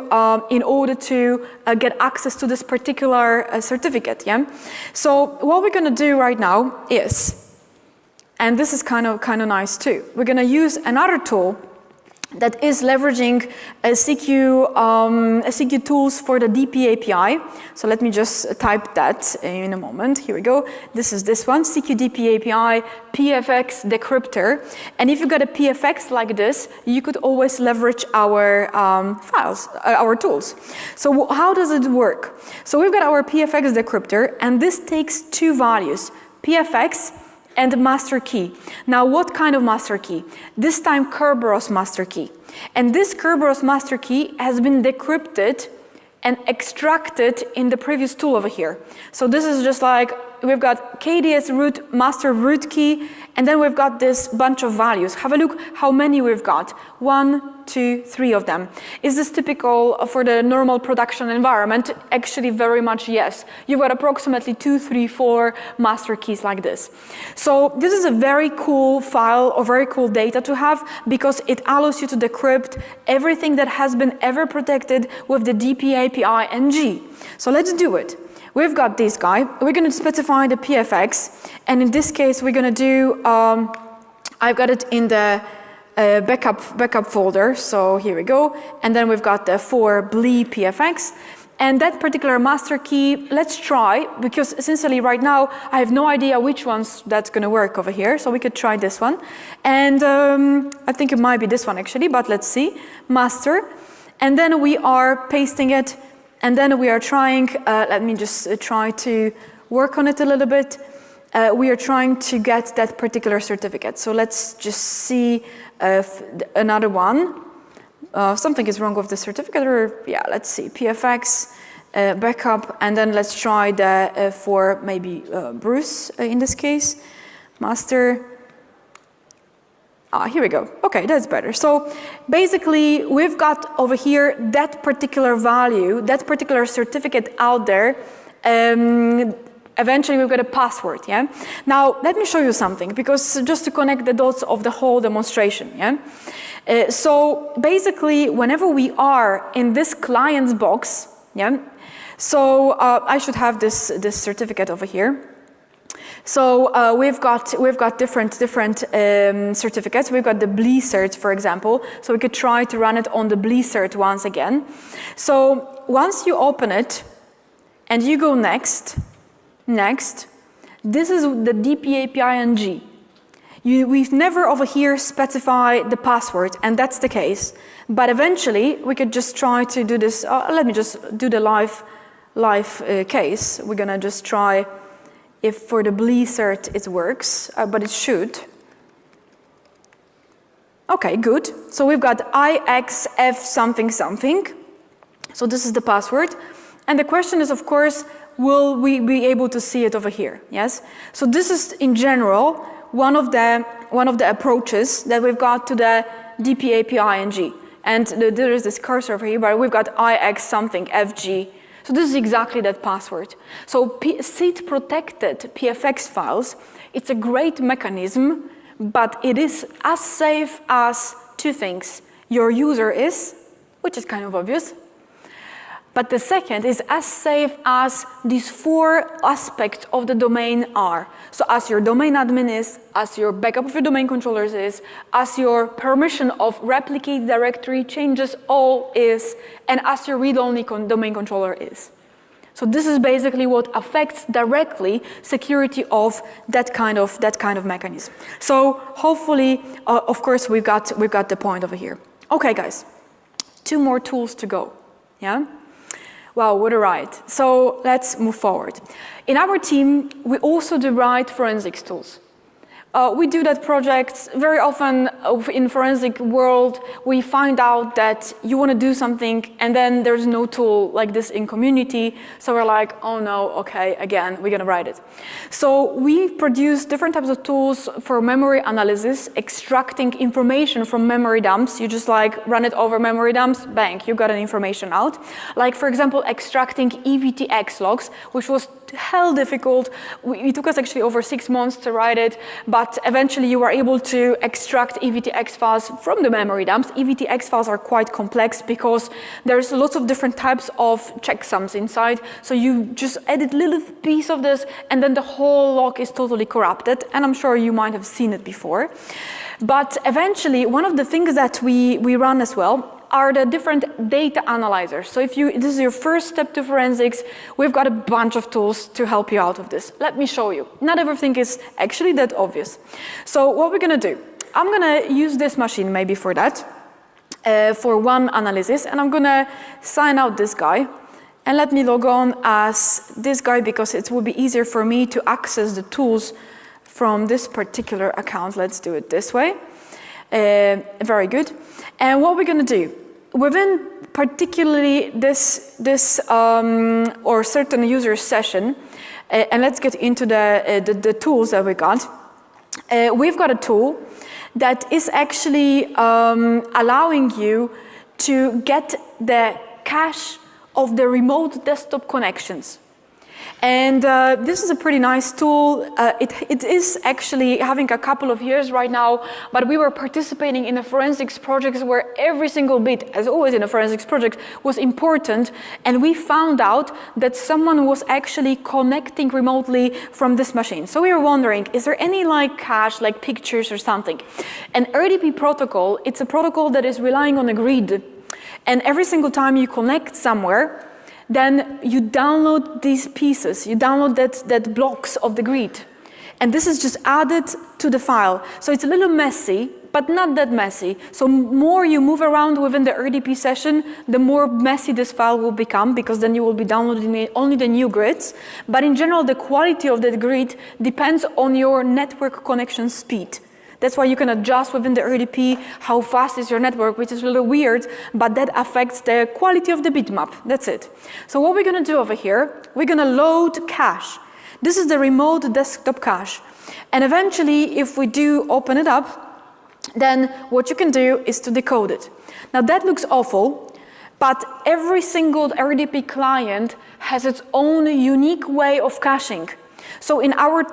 in order to get access to this particular certificate, yeah? So what we're gonna do right now is, and this is kind of nice too, we're gonna use another tool that is leveraging CQTools for the DP API. So let me just type that in a moment. Here we go. This is this one, CQDP API, PFX decryptor. And if you got a PFX like this, you could always leverage our files, our tools. So how does it work? So we've got our PFX decryptor, and this takes two values, PFX and master key. Now, what kind of master key? This time Kerberos master key. And this Kerberos master key has been decrypted and extracted in the previous tool over here. So this is just like, we've got KDS root, master root key, and then we've got this bunch of values. Have a look how many we've got. 1, 2, 3 of them. Is this typical for the normal production environment? Actually, very much yes. You've got approximately 2, 3, 4 master keys like this. So this is a very cool file or very cool data to have because it allows you to decrypt everything that has been ever protected with the DP API NG. So let's do it. We've got this guy. We're going to specify the PFX, and in this case, we're going to do. I've got it in the backup folder. So here we go, and then we've got the for BLE PFX, and that particular master key. Let's try, because essentially right now I have no idea which ones that's going to work over here. So we could try this one, and I think it might be this one actually. But let's see, master, and then we are pasting it. And then we are trying, let me just try to work on it a little bit. We are trying to get that particular certificate. So let's just see another one. Something is wrong with the certificate, or yeah, let's see, PFX, backup, and then let's try the for maybe Bruce in this case, master. Here we go. Okay, that's better. So basically, we've got over here that particular value, that particular certificate out there. Eventually, we've got a password, yeah? Now, let me show you something, because just to connect the dots of the whole demonstration, yeah? So basically, whenever we are in this client's box, yeah? So I should have this certificate over here. So we've got different certificates. We've got the BLE cert, for example. So we could try to run it on the BLE cert once again. So once you open it and you go next, this is the DP API NG. We've never over here specified the password, and that's the case. But eventually we could just try to do this. Let me just do the live case. We're gonna just try. If for the BLE cert it works, but it should. Okay, good. So we've got IXF something something. So this is the password. And the question is, of course, will we be able to see it over here? Yes? So this is, in general, one of the approaches that we've got to the DP API NG. And there is this cursor over here, but we've got IX something FG. So this is exactly that password. So seed protected PFX files, it's a great mechanism, but it is as safe as two things. Your user is, which is kind of obvious, but the second is as safe as these 4 aspects of the domain are. So as your domain admin is, as your backup of your domain controllers is, as your permission of replicate directory changes all is, and as your read-only domain controller is. So this is basically what affects directly security of that kind of mechanism. So hopefully, of course, we've got the point over here. Okay, guys, 2 more tools to go. Yeah. Wow, what a ride. So let's move forward. In our team, we also deride forensics tools. We do that project very often in forensic world. We find out that you want to do something and then there's no tool like this in community. So we're like, oh no, okay, again, we're going to write it. So we produce different types of tools for memory analysis, extracting information from memory dumps. You just like run it over memory dumps, bang, you got an information out. Like for example, extracting EVTX logs, which was hell difficult. It took us actually over 6 months to write it, but but eventually you are able to extract EVTX files from the memory dumps. EVTX files are quite complex because there's lots of different types of checksums inside. So you just edit a little piece of this and then the whole log is totally corrupted. And I'm sure you might have seen it before. But eventually, one of the things that we run as well are the different data analyzers. So if this is your first step to forensics, we've got a bunch of tools to help you out of this. Let me show you. Not everything is actually that obvious. So what we're gonna do, I'm gonna use this machine maybe for that, for one analysis, and I'm gonna sign out this guy, and let me log on as this guy because it will be easier for me to access the tools from this particular account. Let's do it this way. Very good. And what we're going to do, within particularly this or certain user session, and let's get into the tools that we got. We've got a tool that is actually allowing you to get the cache of the remote desktop connections. And this is a pretty nice tool. It is actually having a couple of years right now, but we were participating in a forensics project where every single bit, as always in a forensics project, was important. And we found out that someone was actually connecting remotely from this machine. So we were wondering, is there any like cache, like pictures or something? An RDP protocol, it's a protocol that is relying on a grid. And every single time you connect somewhere, then you download these pieces, you download that blocks of the grid. And this is just added to the file. So it's a little messy, but not that messy. So more you move around within the RDP session, the more messy this file will become, because then you will be downloading only the new grids. But in general, the quality of that grid depends on your network connection speed. That's why you can adjust within the RDP how fast is your network, which is a little weird, but that affects the quality of the bitmap. That's it. So what we're going to do over here, we're going to load cache. This is the remote desktop cache. And eventually, if we do open it up, then what you can do is to decode it. Now that looks awful, but every single RDP client has its own unique way of caching. So in our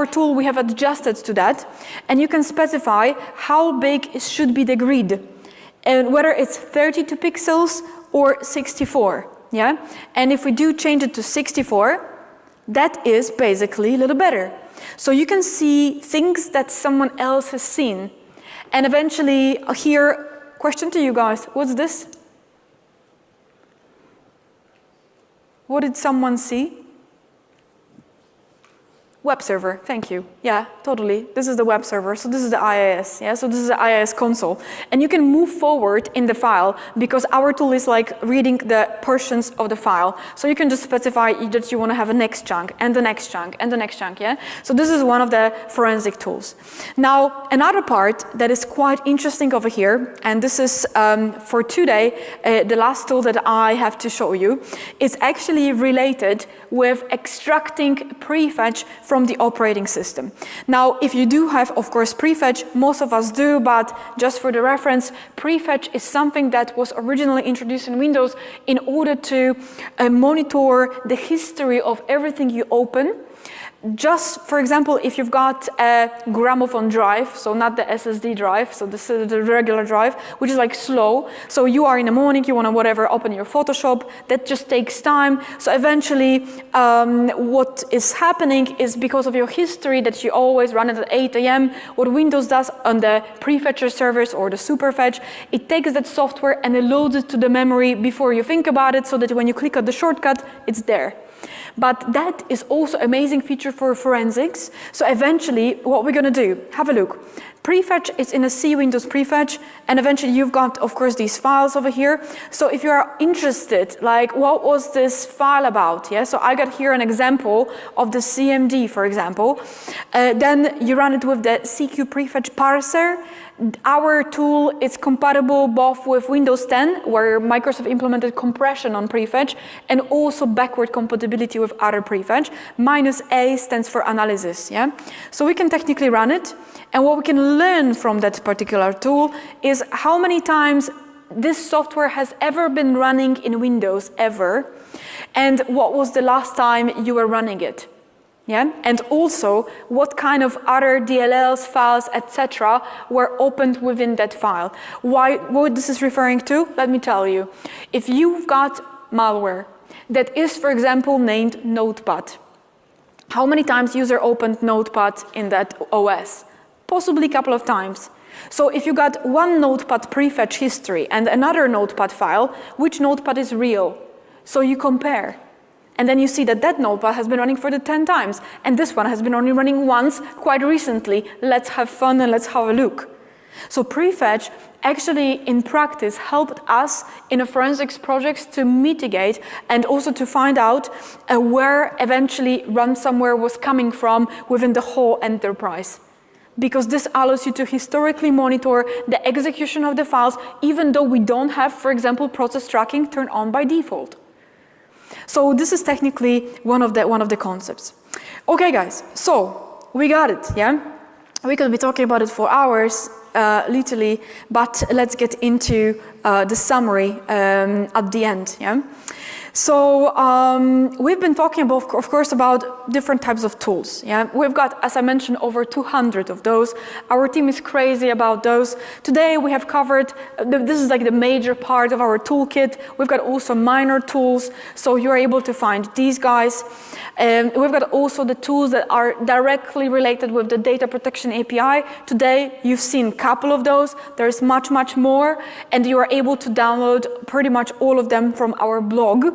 tool, we have adjusted to that, and you can specify how big should be the grid, and whether it's 32 pixels or 64, yeah? And if we do change it to 64, that is basically a little better. So you can see things that someone else has seen. And eventually, here, question to you guys, what's this? What did someone see? Web server, thank you. Yeah, totally. This is the web server, so this is the IIS. Yeah, so this is the IIS console. And you can move forward in the file because our tool is like reading the portions of the file. So you can just specify that you want to have a next chunk and the next chunk and the next chunk, yeah? So this is one of the forensic tools. Now, another part that is quite interesting over here, and this is for today, the last tool that I have to show you, is actually related with extracting prefetch from the operating system. Now, if you do have, of course, prefetch, most of us do, but just for the reference, prefetch is something that was originally introduced in Windows in order to monitor the history of everything you open. Just, for example, if you've got a gramophone drive, so not the SSD drive, so this is the regular drive, which is like slow. So you are in the morning, you want to whatever, open your Photoshop, that just takes time. So eventually, what is happening is because of your history that you always run it at 8 a.m., what Windows does on the prefetcher servers or the superfetch, it takes that software and it loads it to the memory before you think about it so that when you click on the shortcut, it's there. But that is also an amazing feature for forensics. So eventually, what we're going to do, have a look. Prefetch is in a C Windows prefetch, and eventually you've got, of course, these files over here. So if you are interested, like what was this file about? Yeah, so I got here an example of the CMD, for example. Then you run it with the CQ prefetch parser. Our tool is compatible both with Windows 10, where Microsoft implemented compression on prefetch, and also backward compatibility with other prefetch. -A stands for analysis, yeah? So we can technically run it, and what we can learn from that particular tool is how many times this software has ever been running in Windows, ever, and what was the last time you were running it. Yeah? And also what kind of other DLLs, files, etc. were opened within that file. What this is referring to? Let me tell you. If you've got malware that is, for example, named Notepad, how many times user opened Notepad in that OS? Possibly a couple of times. So if you got one Notepad prefetch history and another Notepad file, which Notepad is real? So you compare. And then you see that that Notepad has been running for the 10 times, and this one has been only running once quite recently. Let's have fun and let's have a look. So prefetch actually in practice helped us in a forensics projects to mitigate and also to find out where eventually ransomware was coming from within the whole enterprise. Because this allows you to historically monitor the execution of the files, even though we don't have, for example, process tracking turned on by default. So this is technically one of the concepts. Okay, guys, so we got it, yeah? We could be talking about it for hours, literally, but let's get into the summary at the end, yeah? So we've been talking about, of course, about different types of tools. Yeah, we've got, as I mentioned, over 200 of those. Our team is crazy about those. Today we have covered. This is like the major part of our toolkit. We've got also minor tools, so you're able to find these guys. We've got also the tools that are directly related with the data protection API. Today you've seen a couple of those. There's much, much more, and you are able to download pretty much all of them from our blog.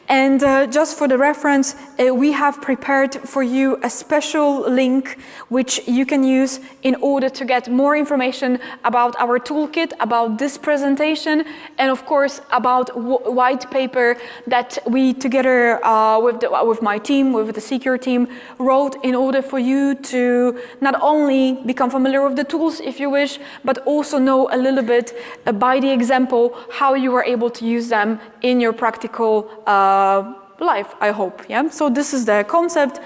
And just for the reference, we have prepared for you a special link which you can use in order to get more information about our toolkit, about this presentation, and of course about white paper that we together with my team, with the Secure team, wrote in order for you to not only become familiar with the tools if you wish, but also know a little bit by the example how you are able to use them in your practical life, I hope. Yeah. So this is the concept.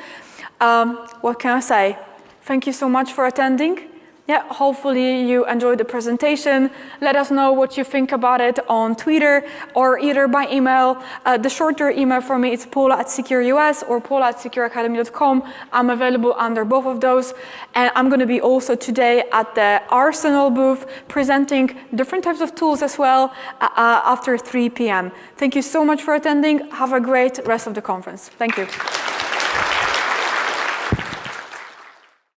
What can I say? Thank you so much for attending. Yeah, hopefully you enjoyed the presentation. Let us know what you think about it on Twitter or either by email. The shorter email for me is paula@secureus or paula@secureacademy.com. I'm available under both of those. And I'm going to be also today at the Arsenal booth presenting different types of tools as well after 3 p.m. Thank you so much for attending. Have a great rest of the conference. Thank you.